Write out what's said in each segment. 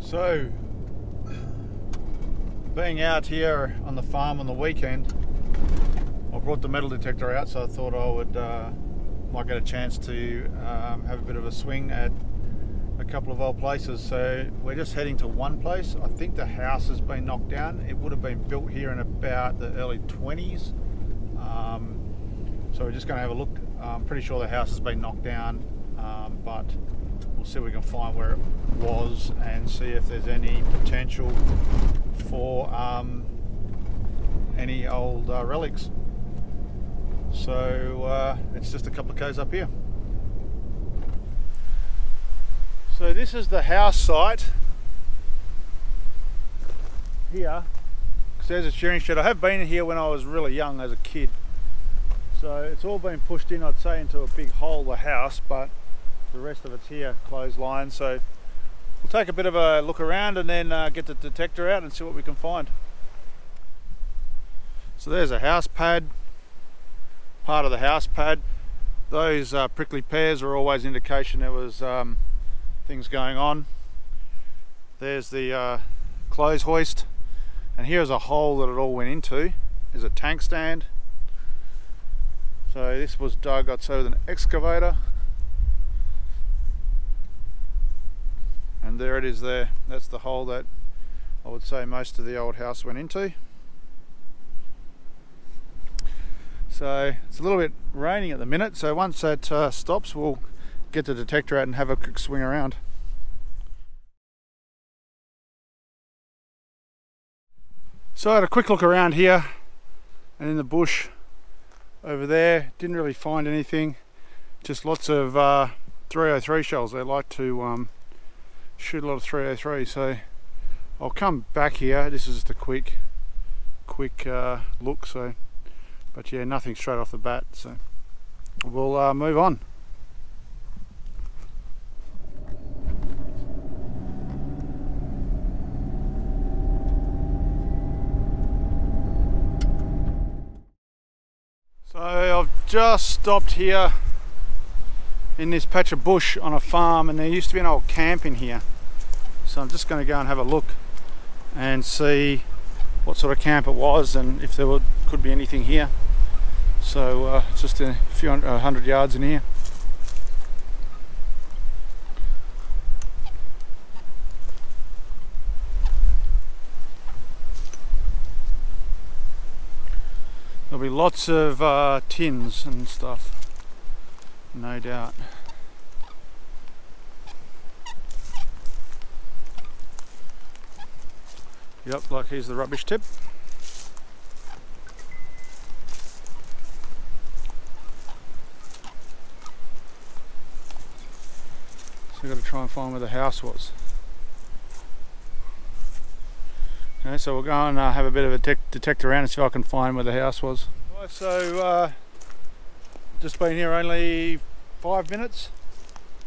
So, being out here on the farm on the weekend, I brought the metal detector out, so I thought I would might get a chance to have a bit of a swing at a couple of old places. So we're just heading to one place. I think the house has been knocked down. It would have been built here in about the early 20s. So we're just going to have a look. I'm pretty sure the house has been knocked down, but we'll see if we can find where it was and see if there's any potential for any old relics. So it's just a couple of k's up here. So this is the house site here. There's a shearing shed. I have been here when I was really young as a kid. So it's all been pushed in, I'd say, into a big hole, the house, but the rest of it's here, clothesline. So we'll take a bit of a look around and then get the detector out and see what we can find. So there's a house pad, part of the house pad. Those prickly pears are always indication there was things going on. There's the clothes hoist, and here's a hole that it all went into. There's a tank stand. So this was dug, I'd say, with an excavator. And there it is there. That's the hole that I would say most of the old house went into. So it's a little bit raining at the minute, so once that stops, we'll get the detector out and have a quick swing around. So I had a quick look around here and in the bush over there. Didn't really find anything, just lots of 303 shells. They like to shoot a lot of 303, so I'll come back here. This is just a quick look. So, but yeah, nothing straight off the bat, so we'll move on. So I've just stopped here in this patch of bush on a farm, and there used to be an old camp in here. So I'm just going to go and have a look and see what sort of camp it was and if there could be anything here. So it's just a few hundred yards in here. There'll be lots of tins and stuff, no doubt. Yep, like here's the rubbish tip. So we've got to try and find where the house was. Okay, so we'll go and have a bit of a detector around and see if I can find where the house was. Right, so just been here only 5 minutes,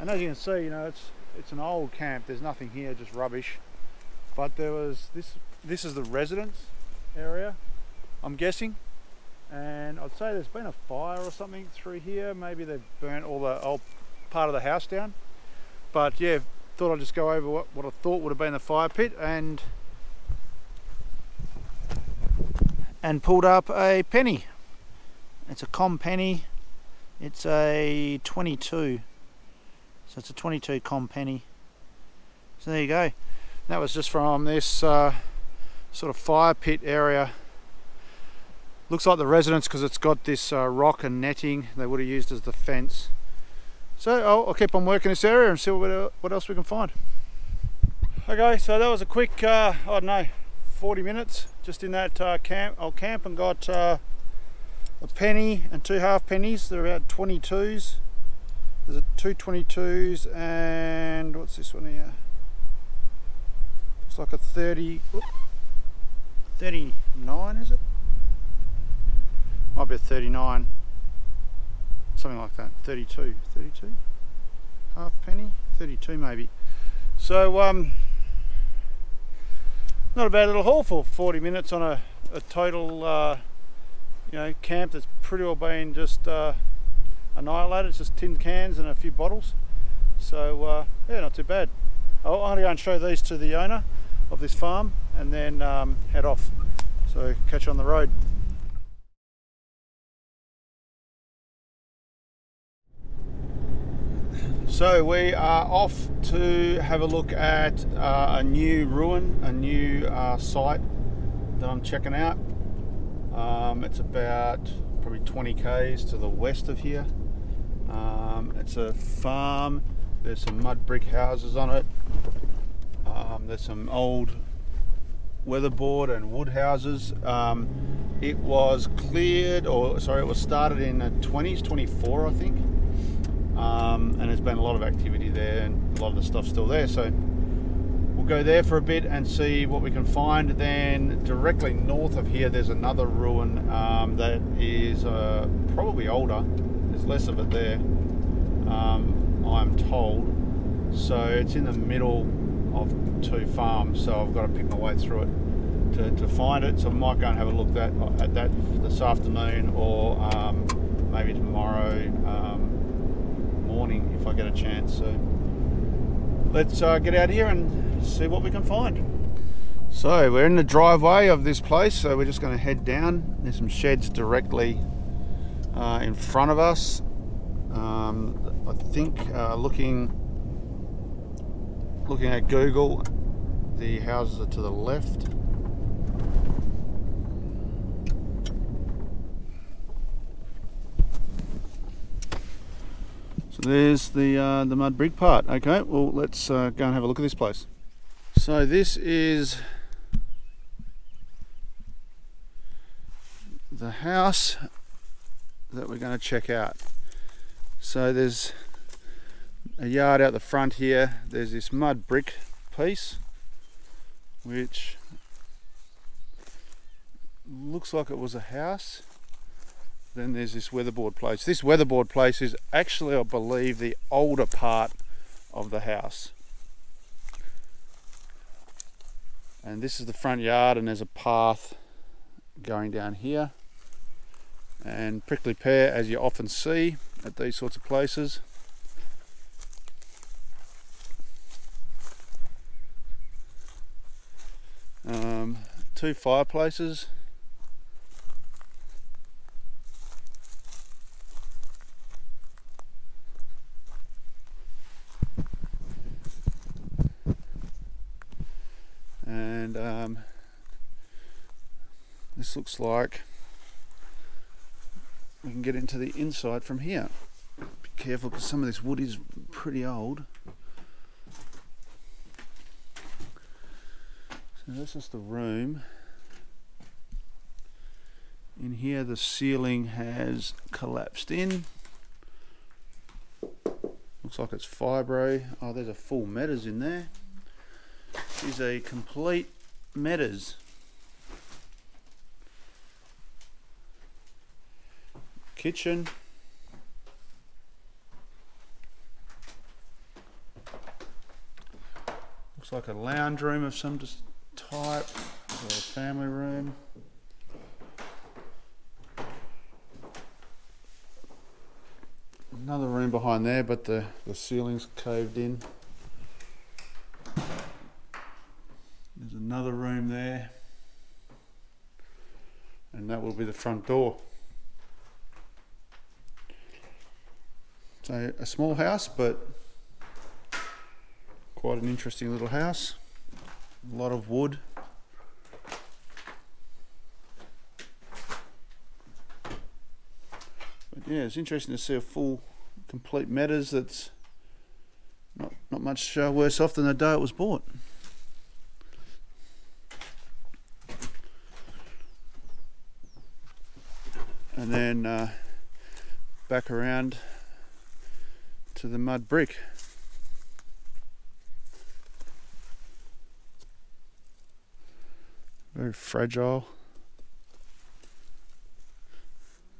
and as you can see, you know, it's an old camp. There's nothing here, just rubbish. But there was this is the residence area, I'm guessing, and I'd say there's been a fire or something through here. Maybe they've burnt all the old part of the house down. But yeah, thought I'd just go over what I thought would have been the fire pit, and pulled up a penny. It's a com penny. It's a 22. So it's a 22 com penny. So there you go. That was just from this sort of fire pit area. Looks like the residence because it's got this rock and netting they would have used as the fence. So I'll keep on working this area and see what else we can find. Okay, so that was a quick, I don't know, 40 minutes just in that old camp, and got a penny and 2 half pennies. They're about 22s. There's a 2 22s, and what's this one here? It's like a 39, is it? Might be a 39, something like that. 32 half penny, 32 maybe. So not a bad little haul for 40 minutes on a total you know, camp that's pretty well been just annihilated. It's just tin cans and a few bottles. So yeah, not too bad. I'm going to go and show these to the owner of this farm and then head off. So catch you on the road. So we are off to have a look at a new ruin, a new site that I'm checking out. It's about probably 20 k's to the west of here. It's a farm. There's some mud brick houses on it. There's some old weatherboard and wood houses. It was cleared, or sorry, it was started in the 20s, 24 I think. And there's been a lot of activity there and a lot of the stuff's still there. So we'll go there for a bit and see what we can find. Then directly north of here there's another ruin that is probably older. There's less of it there, I'm told. So it's in the middle of two farms, so I've got to pick my way through it to find it. So I might go and have a look at that this afternoon, or maybe tomorrow morning if I get a chance. So let's get out here and see what we can find. So we're in the driveway of this place, so we're just going to head down. There's some sheds directly in front of us. I think looking at Google, the houses are to the left. So there's the mud brick part. Okay, well let's go and have a look at this place. So this is the house that we're going to check out. So there's a yard out the front here. There's this mud brick piece which looks like it was a house. Then there's this weatherboard place. This weatherboard place is actually, I believe, the older part of the house. And this is the front yard, and there's a path going down here. And prickly pear, as you often see at these sorts of places. Two fireplaces. And this looks like we can get into the inside from here. Be careful because some of this wood is pretty old. So this is the room. In here the ceiling has collapsed in. Looks like it's fibro. Oh, there's a full metas in there. This is a complete metas. Kitchen. Looks like a lounge room of some type, or a family room. Another room behind there, but the ceiling's caved in. There's another room there, and that will be the front door. So a small house, but quite an interesting little house. A lot of wood. But yeah, it's interesting to see a full, complete metas that's not much worse off than the day it was bought. And then back around to the mud brick. Very fragile.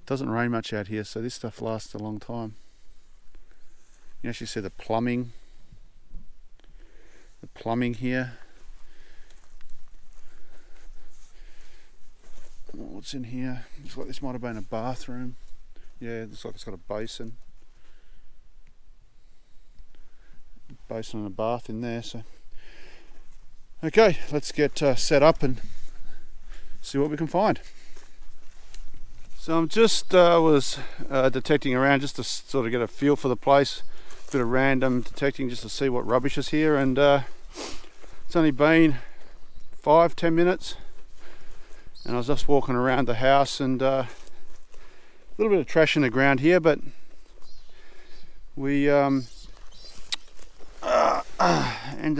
Doesn't rain much out here, so this stuff lasts a long time. You actually see the plumbing here. What's in here? Looks like this might have been a bathroom. Yeah, it looks like it's got a basin. basin and a bath in there. So okay, let's get set up and see what we can find. So I'm just was detecting around just to sort of get a feel for the place, a bit of random detecting just to see what rubbish is here, and it's only been 5-10 minutes and I was just walking around the house, and a little bit of trash in the ground here, but we ended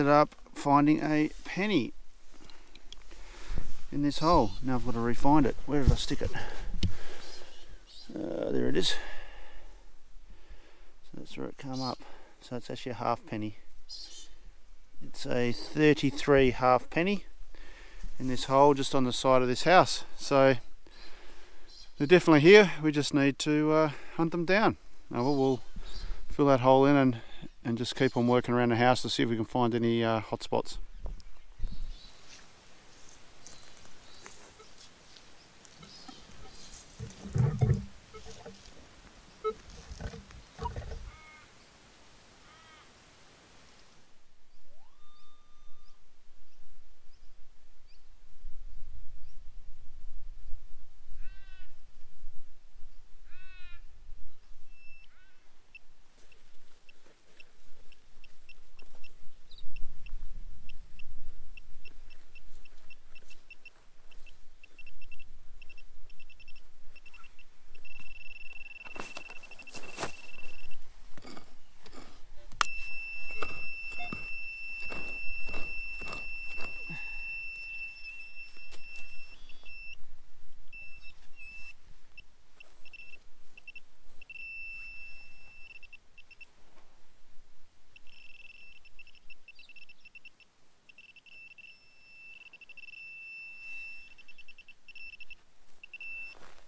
up finding a penny in this hole. Now I've got to re-find it. Where did I stick it? There it is. So that's where it come up. So it's actually a half penny. It's a 33 half penny in this hole just on the side of this house. So they're definitely here. We just need to hunt them down. Now we'll fill that hole in and just keep on working around the house to see if we can find any hot spots.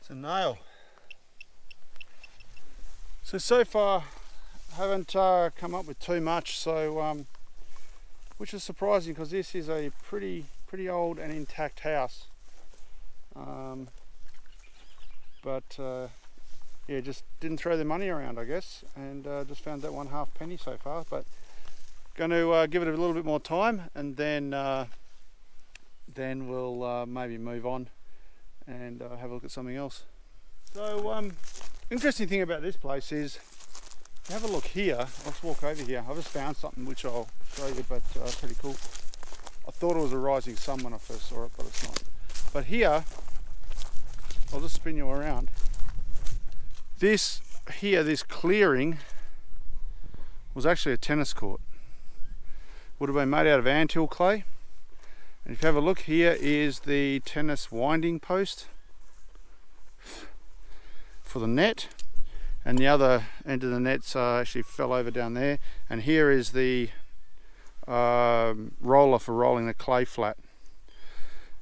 It's a nail. So far haven't come up with too much, so which is surprising because this is a pretty old and intact house. But yeah, just didn't throw the money around, I guess, and just found that one half penny so far. But going to give it a little bit more time, and then we'll maybe move on and have a look at something else. So interesting thing about this place is, have a look here. Let's walk over here. I just found something which I'll show you, but pretty cool. I thought it was a rising sun when I first saw it, but it's not. But here, I'll just spin you around. This clearing was actually a tennis court. Would have been made out of anthill clay. And if you have a look, here is the tennis winding post for the net, and the other end of the nets actually fell over down there, and here is the roller for rolling the clay flat.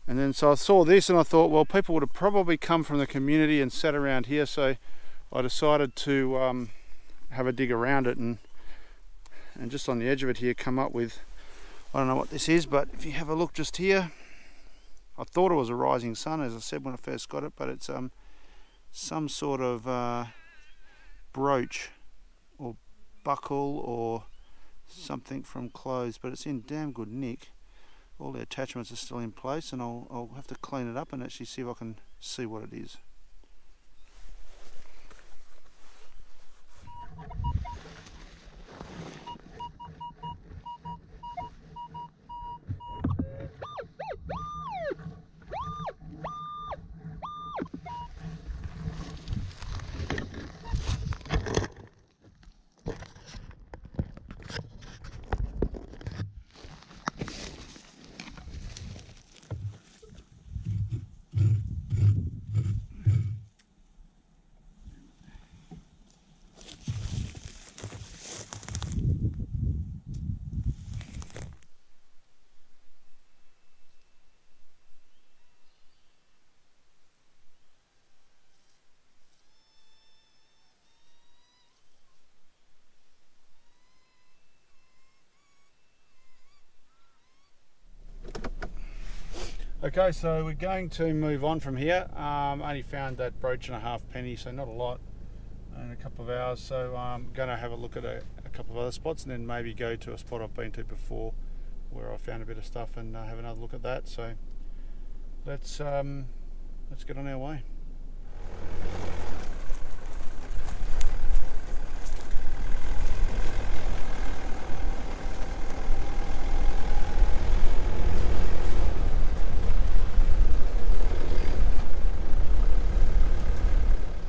And then so I saw this and I thought, well, people would have probably come from the community and sat around here, so I decided to have a dig around it, and just on the edge of it here come up with, I don't know what this is, but if you have a look just here, I thought it was a rising sun, as I said when I first got it, but it's some sort of brooch or buckle or something from clothes, but it's in damn good nick. All the attachments are still in place, and I'll have to clean it up and actually see if I can see what it is. Okay, so we're going to move on from here. Only found that brooch and a half penny, so not a lot in a couple of hours. So I'm going to have a look at a couple of other spots, and then maybe go to a spot I've been to before where I found a bit of stuff and have another look at that. So let's get on our way.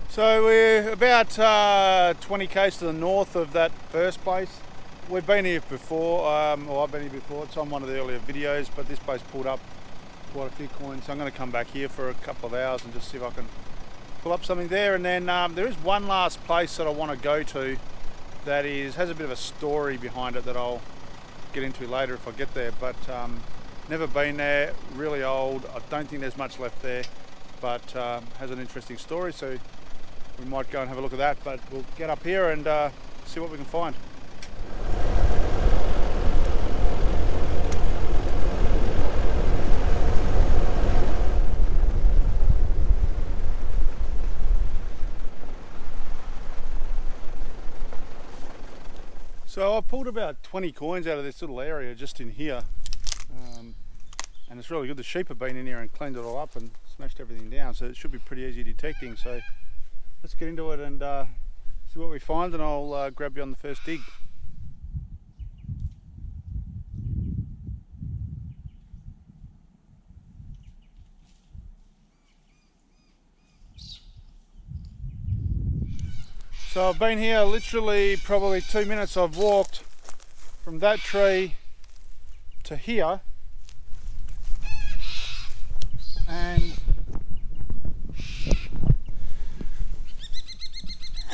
So we're about 20 k's to the north of that first place. We've been here before, or I've been here before. It's on one of the earlier videos, but this place pulled up quite a few coins. So I'm going to come back here for a couple of hours and just see if I can pull up something there. And then there is one last place that I want to go to that has a bit of a story behind it that I'll get into later if I get there. But never been there, really old. I don't think there's much left there, but has an interesting story. So we might go and have a look at that, but we'll get up here and see what we can find. So I pulled about 20 coins out of this little area just in here, and it's really good. The sheep have been in here and cleaned it all up and smashed everything down, so it should be pretty easy detecting. So let's get into it and see what we find, and I'll grab you on the first dig. So I've been here literally probably 2 minutes. I've walked from that tree to here, and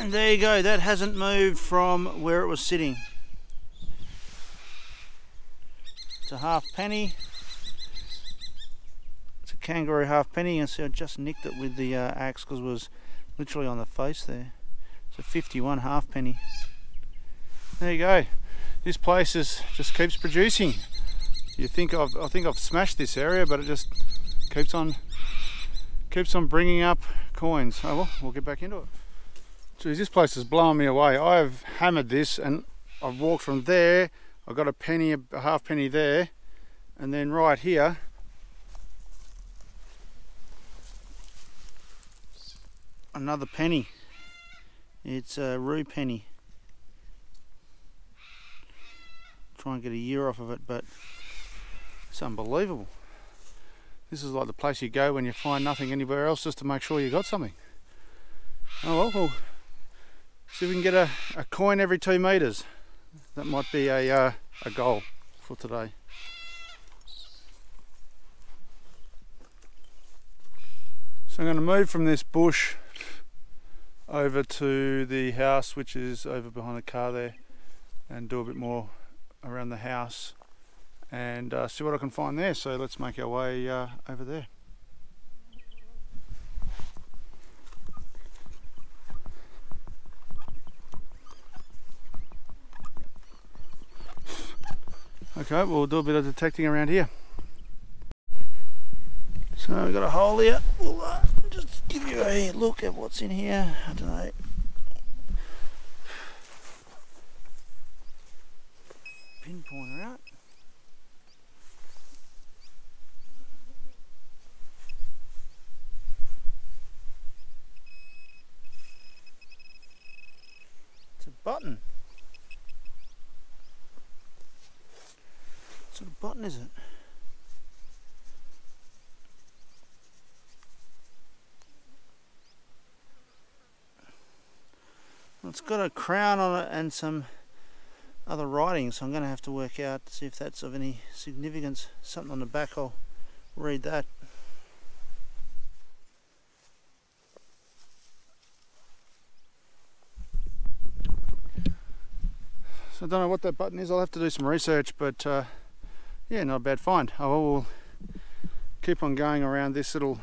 there you go. That hasn't moved from where it was sitting. It's a halfpenny. It's a kangaroo halfpenny. You can see I just nicked it with the axe because it was literally on the face there. It's a 51 halfpenny. There you go. This place just keeps producing. I think I've smashed this area, but it just keeps on bringing up coins. Oh well, we'll get back into it. Geez, this place is blowing me away. I've hammered this and I've walked from there. I've got a penny, a halfpenny there, and then right here another penny. It's a rue penny. Try and get a year off of it, but it's unbelievable. This is like the place you go when you find nothing anywhere else, just to make sure you got something. Oh well, we'll see if we can get a coin every 2 meters. That might be a goal for today. So I'm going to move from this bush over to the house, which is over behind the car there, and do a bit more around the house and see what I can find there. So let's make our way over there. Okay, we'll do a bit of detecting around here. So we've got a hole here. We'll just give you a look at what's in here. I don't know. Pinpointer out. It's a button. What sort of button is it? Well, it's got a crown on it and some other writing, so I'm going to have to work out to see if that's of any significance. Something on the back, I'll read that. So I don't know what that button is. I'll have to do some research, but yeah, not a bad find. Oh, well, we'll keep on going around this little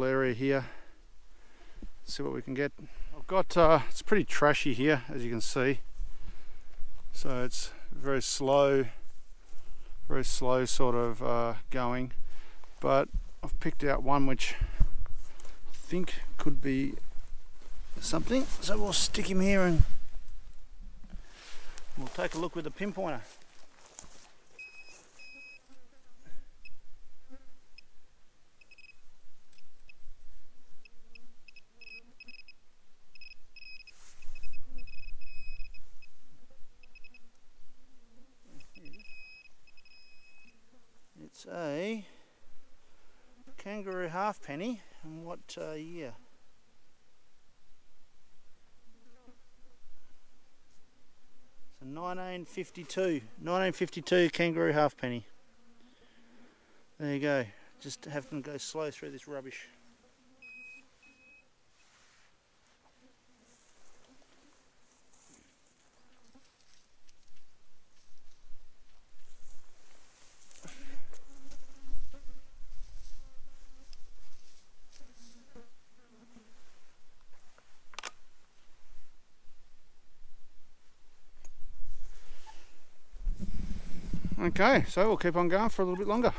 area here, see what we can get. I've got it's pretty trashy here, as you can see. So it's very slow sort of going, but I've picked out one which I think could be something. So we'll stick him here and We'll take a look with the pinpointer. It's a kangaroo halfpenny, and what year? It's a 1952 kangaroo halfpenny. There you go. Just have to go slow through this rubbish. Okay, so we'll keep on going for a little bit longer.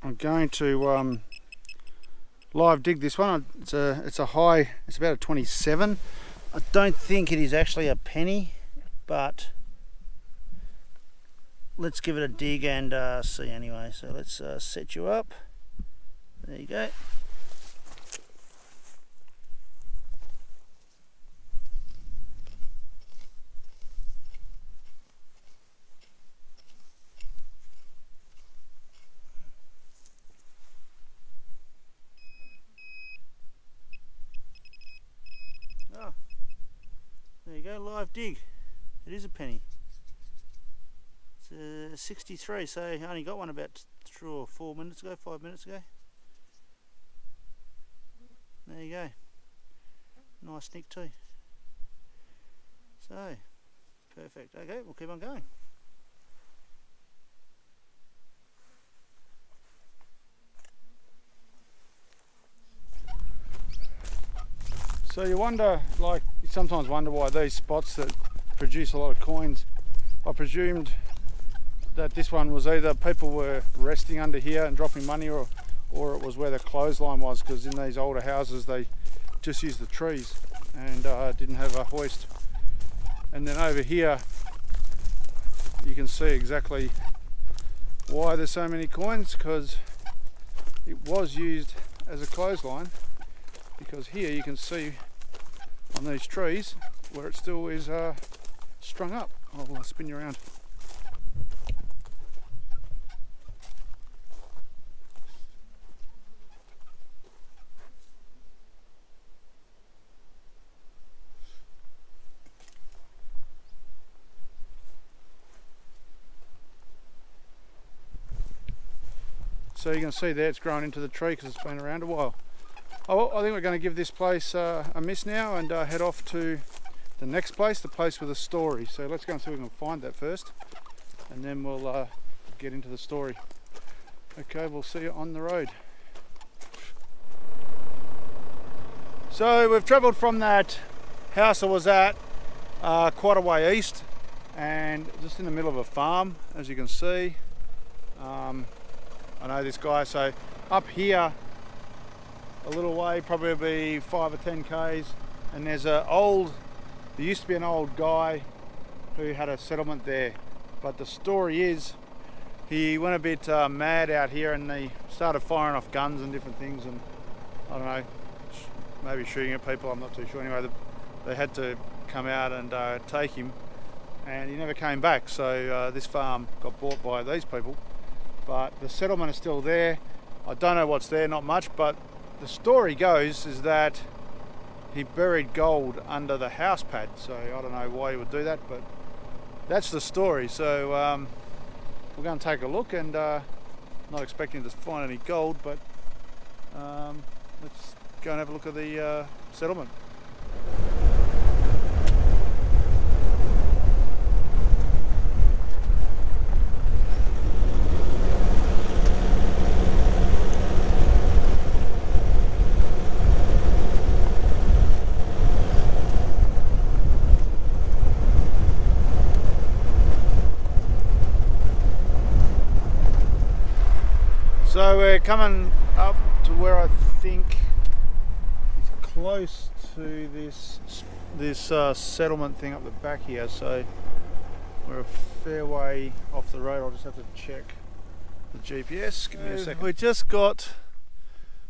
I'm going to live dig this one. It's a high, it's about a 27. I don't think it is actually a penny, but let's give it a dig and see anyway. So let's set you up. There you go. There you go, live dig. It is a penny. It's a 63, so I only got one about 3 or 4 minutes ago, 5 minutes ago. There you go. Nice nick too. So, perfect. Okay, we'll keep on going. So you wonder, like, you sometimes wonder why these spots that produce a lot of coins, I presumed that this one was either people were resting under here and dropping money, or it was where the clothesline was, because in these older houses they just used the trees and didn't have a hoist. And then over here you can see exactly why there's so many coins, because it was used as a clothesline. Because here you can see on these trees where it still is strung up. I'll spin you around. So you can see there it's grown into the tree because it's been around a while. Oh, I think we're going to give this place a miss now and head off to the next place, the place with a story. So let's go and see if we can find that first, and then we'll get into the story. Okay, we'll see you on the road. So we've travelled from that house I was at quite a way east, and just in the middle of a farm, as you can see. I know this guy, so up here a little way, probably be 5 or 10 k's, and there used to be an old guy who had a settlement there, but the story is he went a bit mad out here and he started firing off guns and different things, and I don't know, maybe shooting at people, I'm not too sure. Anyway, they had to come out and take him, and he never came back. So this farm got bought by these people, but the settlement is still there. I don't know what's there, not much, but the story goes is that he buried gold under the house pad. So I don't know why he would do that, but that's the story. So we're going to take a look, and not expecting to find any gold, but let's go and have a look at the settlement. coming up to where I think it's close to this settlement thing up the back here, so we're a fair way off the road. I'll just have to check the GPS. Give me a second. We just got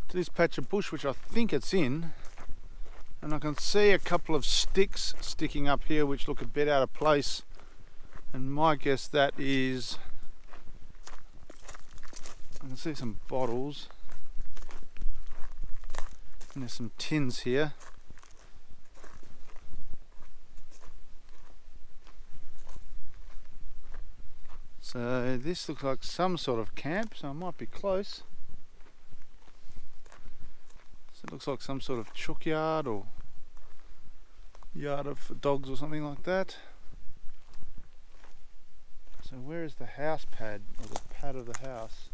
to this patch of bush which I think it's in, and I can see a couple of sticks sticking up here which look a bit out of place, and my guess that is, I can see some bottles and there's some tins here. So this looks like some sort of camp, so I might be close. So it looks like some sort of chook yard or yard of dogs or something like that. So where is the house pad, or the pad of the house?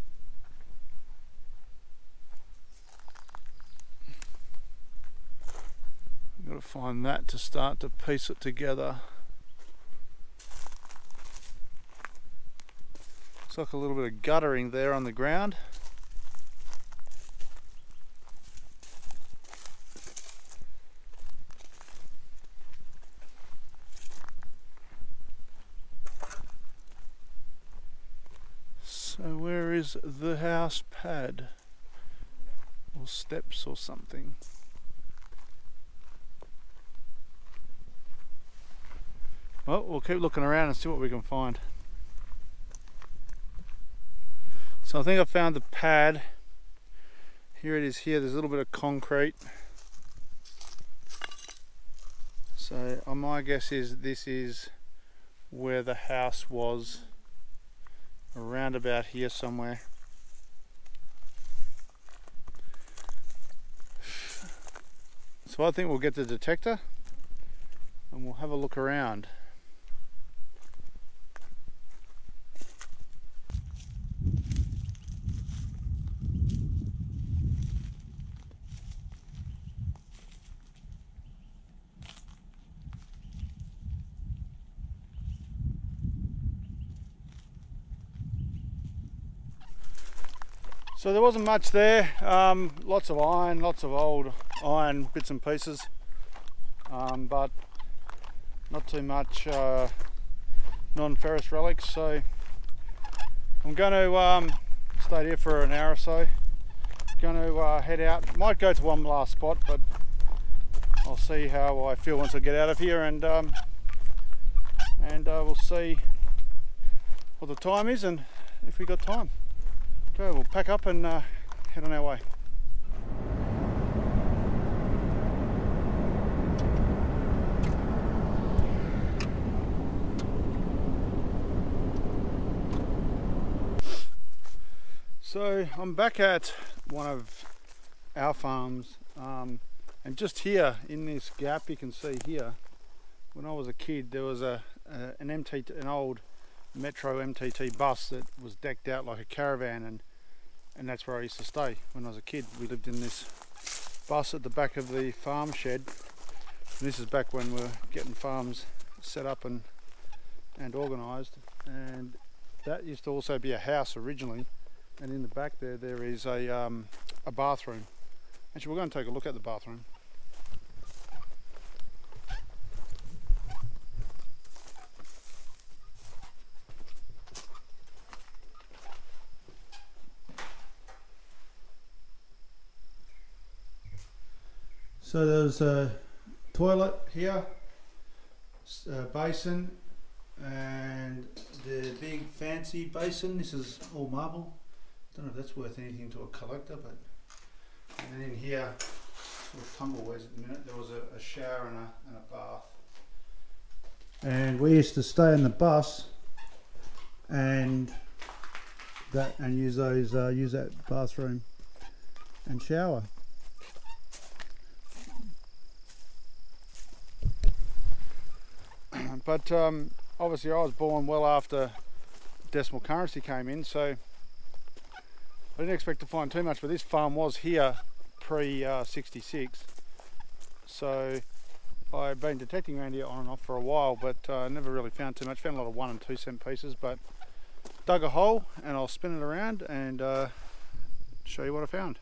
I've got to find that to start to piece it together. Looks like a little bit of guttering there on the ground. So where is the house pad? Or steps or something? Well, we'll keep looking around and see what we can find. So I think I found the pad. Here it is here. There's a little bit of concrete. So my guess is this is where the house was, around about here somewhere. So I think we'll get the detector and we'll have a look around. So there wasn't much there, lots of iron, lots of old iron bits and pieces, but not too much non-ferrous relics. So I'm going to stay here for an hour or so. Going to head out, might go to one last spot, but I'll see how I feel once I get out of here, and we'll see what the time is and if we got time. Okay, we'll pack up and head on our way. So I'm back at one of our farms, and just here in this gap you can see here, when I was a kid there was an old Metro MTT bus that was decked out like a caravan, and that's where I used to stay when I was a kid. We lived in this bus at the back of the farm shed, and this is back when we were getting farms set up and organised, and that used to also be a house originally, and in the back there is a bathroom. Actually, we're going to take a look at the bathroom. So there's a toilet here, a basin, and the big fancy basin. This is all marble. Don't know if that's worth anything to a collector, but. And then in here, sort of tumbleweeds at the minute, there was a shower and a bath. And we used to stay in the bus and use that bathroom and shower. But obviously I was born well after decimal currency came in, so I didn't expect to find too much, but this farm was here pre-66, so I've been detecting around here on and off for a while, but never really found too much. Found a lot of 1 and 2 cent pieces, but dug a hole and I'll spin it around and show you what I found.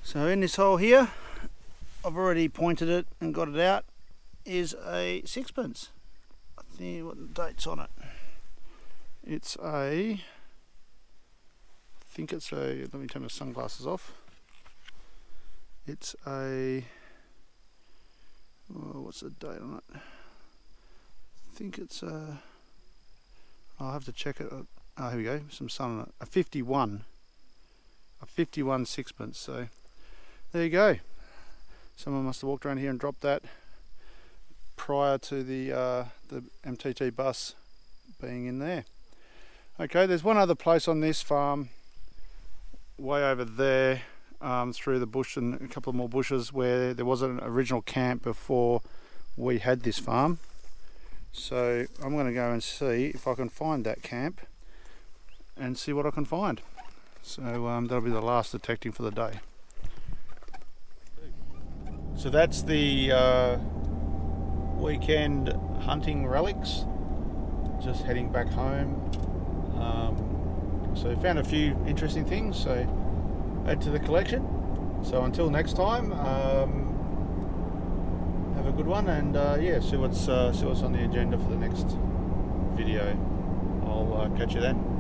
So in this hole here, I've already pointed it and got it out, is a sixpence. I think what the date's on it. It's a, I think it's a, let me turn my sunglasses off. It's a, oh, what's the date on it? I think it's a, I'll have to check it. Oh, here we go, some sun on it. A 51 sixpence. So there you go. Someone must have walked around here and dropped that prior to the MTT bus being in there. Okay, there's one other place on this farm, way over there, through the bush and a couple of more bushes, where there was an original camp before we had this farm. So I'm going to go and see if I can find that camp and see what I can find. So that'll be the last detecting for the day. So that's the weekend hunting relics. Just heading back home. So found a few interesting things, so add to the collection. So until next time, have a good one, and yeah, see what's on the agenda for the next video. I'll catch you then.